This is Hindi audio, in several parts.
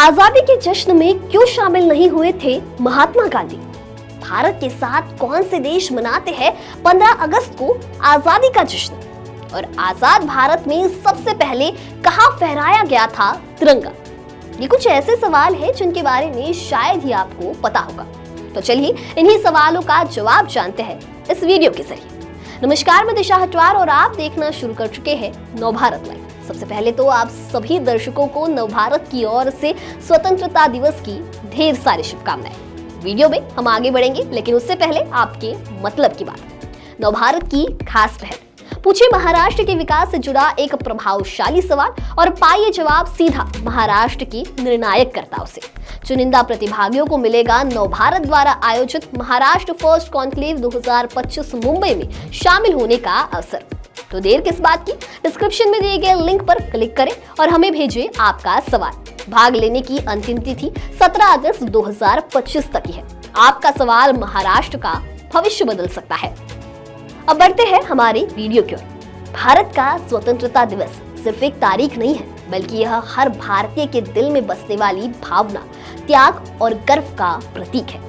आजादी के जश्न में क्यों शामिल नहीं हुए थे महात्मा गांधी? भारत के साथ कौन से देश मनाते हैं 15 अगस्त को आजादी का जश्न? और आजाद भारत में सबसे पहले कहां फहराया गया था तिरंगा? ये कुछ ऐसे सवाल हैं जिनके बारे में शायद ही आपको पता होगा। तो चलिए इन्हीं सवालों का जवाब जानते हैं इस वीडियो के जरिए। नमस्कार, मैं दिशा हटवार और आप देखना शुरू कर चुके हैं नवभारत लाइव। सबसे पहले तो आप सभी दर्शकों को नवभारत की ओर से स्वतंत्रता दिवस की ढेर सारी शुभकामनाएं। वीडियो में हम आगे बढ़ेंगे, लेकिन उससे पहले आपके मतलब की बात। नवभारत की खास पहल, पूछिए महाराष्ट्र के विकास से जुड़ा एक प्रभावशाली सवाल और पाइए जवाब सीधा महाराष्ट्र के निर्णायक कर्ताओं से। चुनिंदा प्रतिभागियों को मिलेगा नवभारत द्वारा आयोजित महाराष्ट्र फर्स्ट कॉन्क्लेव 2025 मुंबई में शामिल होने का अवसर। तो देर किस बात की, डिस्क्रिप्शन में दिए गए लिंक पर क्लिक करें और हमें भेजें आपका सवाल। भाग लेने की अंतिम तिथि 17 अगस्त 2025 तक ही है। आपका सवाल महाराष्ट्र का भविष्य बदल सकता है। अब बढ़ते हैं हमारे वीडियो की ओर। भारत का स्वतंत्रता दिवस सिर्फ एक तारीख नहीं है, बल्कि यह हर भारतीय के दिल में बसने वाली भावना, त्याग और गर्व का प्रतीक है।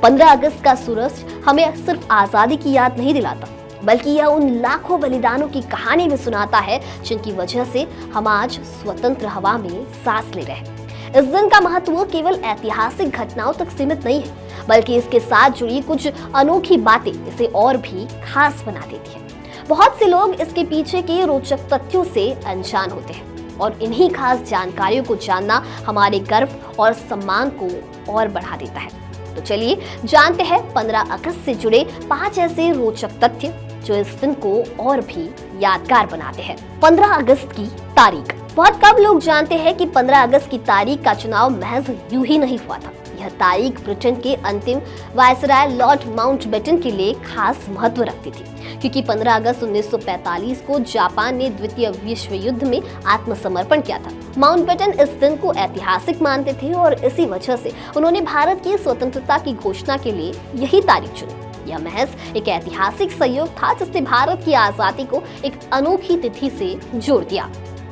15 अगस्त का सूरज हमें सिर्फ आजादी की याद नहीं दिलाता, बल्कि यह उन लाखों बलिदानों की कहानी भी सुनाता है जिनकी वजह से हम आज स्वतंत्र हवा में सांस ले रहे हैं। इस दिन का महत्व केवल ऐतिहासिक घटनाओं तक सीमित नहीं है, बल्कि इसके साथ जुड़ी कुछ अनोखी बातें इसे और भी खास बना देती है। बहुत से लोग इसके पीछे के रोचक तथ्यों से अनजान होते हैं और इन्हीं खास जानकारियों को जानना हमारे गर्व और सम्मान को और बढ़ा देता है। तो चलिए जानते हैं 15 अगस्त से जुड़े 5 ऐसे रोचक तथ्य जो इस दिन को और भी यादगार बनाते हैं। 15 अगस्त की तारीख, बहुत कम लोग जानते हैं कि 15 अगस्त की तारीख का चुनाव महज यूं ही नहीं हुआ था। यह तारीख ब्रिटेन के अंतिम वायसराय लॉर्ड माउंटबेटन के लिए खास महत्व रखती थी, क्योंकि 15 अगस्त 1945 को जापान ने द्वितीय विश्व युद्ध में आत्मसमर्पण किया था। माउंटबेटन इस दिन को ऐतिहासिक मानते थे और इसी वजह से उन्होंने भारत की स्वतंत्रता की घोषणा के लिए यही तारीख चुनी। यह महज एक ऐतिहासिक संयोग था जिसने भारत की आजादी को एक अनोखी तिथि से जोड़ दिया।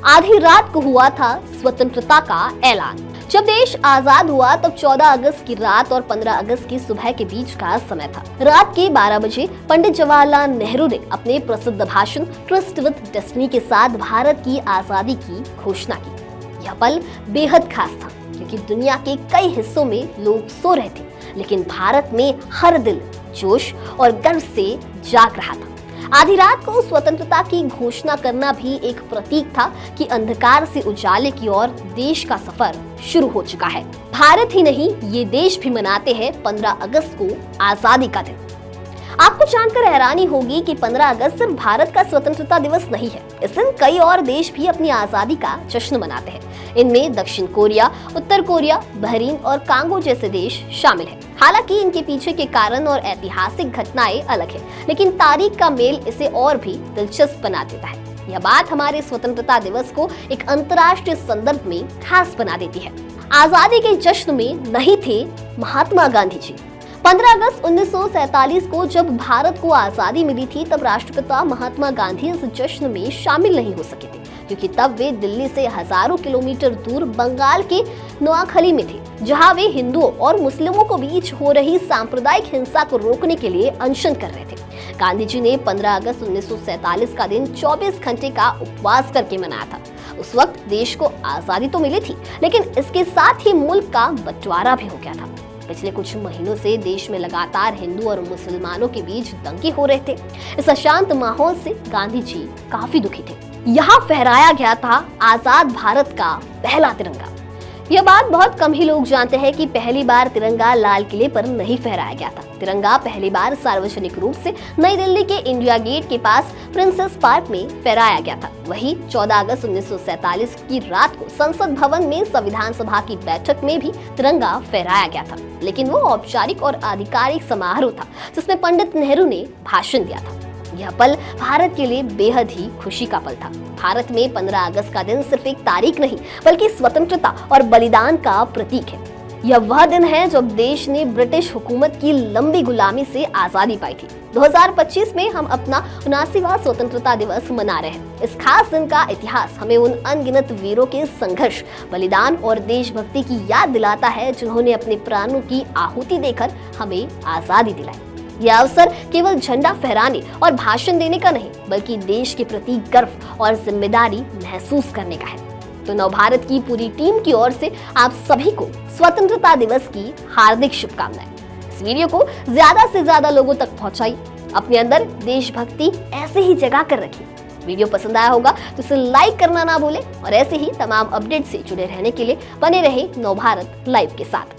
आधी रात को हुआ था स्वतंत्रता का ऐलान। जब देश आजाद हुआ तब 14 अगस्त की रात और 15 अगस्त की सुबह के बीच का समय था। रात के 12 बजे पंडित जवाहरलाल नेहरू ने अपने प्रसिद्ध भाषण ट्रस्ट विद डेस्टिनी के साथ भारत की आजादी की घोषणा की। यह पल बेहद खास था, क्योंकि दुनिया के कई हिस्सों में लोग सो रहे थे, लेकिन भारत में हर दिल जोश और गर्व से जाग रहा था। आधी रात को स्वतंत्रता की घोषणा करना भी एक प्रतीक था कि अंधकार से उजाले की ओर देश का सफर शुरू हो चुका है। भारत ही नहीं, ये देश भी मनाते हैं 15 अगस्त को आजादी का दिन। आपको जानकर हैरानी होगी कि 15 अगस्त सिर्फ भारत का स्वतंत्रता दिवस नहीं है। इस दिन कई और देश भी अपनी आजादी का जश्न मनाते हैं। इनमें दक्षिण कोरिया, उत्तर कोरिया, बहरीन और कांगो जैसे देश शामिल हैं। हालांकि इनके पीछे के कारण और ऐतिहासिक घटनाएं अलग है, लेकिन तारीख का मेल इसे और भी दिलचस्प बना देता है। यह बात हमारे स्वतंत्रता दिवस को एक अंतर्राष्ट्रीय संदर्भ में खास बना देती है। आजादी के जश्न में नहीं थे महात्मा गांधी जी। 15 अगस्त 1947 को जब भारत को आजादी मिली थी, तब राष्ट्रपिता महात्मा गांधी इस जश्न में शामिल नहीं हो सके थे, क्योंकि तब वे दिल्ली से हजारों किलोमीटर दूर बंगाल के नोआखली में थे, जहां वे हिंदुओं और मुस्लिमों के बीच हो रही सांप्रदायिक हिंसा को रोकने के लिए अनशन कर रहे थे। गांधी जी ने 15 अगस्त 1947 का दिन 24 घंटे का उपवास करके मनाया था। उस वक्त देश को आजादी तो मिली थी, लेकिन इसके साथ ही मुल्क का बंटवारा भी हो गया था। पिछले कुछ महीनों से देश में लगातार हिंदू और मुसलमानों के बीच दंगे हो रहे थे। इस अशांत माहौल से गांधी जी काफी दुखी थे। यहाँ फहराया गया था आजाद भारत का पहला तिरंगा। यह बात बहुत कम ही लोग जानते हैं कि पहली बार तिरंगा लाल किले पर नहीं फहराया गया था। तिरंगा पहली बार सार्वजनिक रूप से नई दिल्ली के इंडिया गेट के पास प्रिंसेस पार्क में फहराया गया था। वहीं 14 अगस्त 1947 की रात को संसद भवन में संविधान सभा की बैठक में भी तिरंगा फहराया गया था, लेकिन वो औपचारिक और आधिकारिक समारोह था जिसमें पंडित नेहरू ने भाषण दिया था। यह पल भारत के लिए बेहद ही खुशी का पल था। भारत में 15 अगस्त का दिन सिर्फ एक तारीख नहीं, बल्कि स्वतंत्रता और बलिदान का प्रतीक है। यह वह दिन है जब देश ने ब्रिटिश हुकूमत की लंबी गुलामी से आजादी पाई थी। 2025 में हम अपना 79वां स्वतंत्रता दिवस मना रहे हैं। इस खास दिन का इतिहास हमें उन अनगिनत वीरों के संघर्ष, बलिदान और देशभक्ति की याद दिलाता है जिन्होंने अपने प्राणों की आहुति देकर हमें आजादी दिलाई। यह अवसर केवल झंडा फहराने और भाषण देने का नहीं, बल्कि देश के प्रति गर्व और जिम्मेदारी महसूस करने का है। तो नवभारत की पूरी टीम की ओर से आप सभी को स्वतंत्रता दिवस की हार्दिक शुभकामनाएं। इस वीडियो को ज्यादा से ज्यादा लोगों तक पहुंचाइए, अपने अंदर देशभक्ति ऐसे ही जगा कर रखिए। वीडियो पसंद आया होगा तो इसे लाइक करना ना भूलें और ऐसे ही तमाम अपडेट से जुड़े रहने के लिए बने रहे नवभारत लाइव के साथ।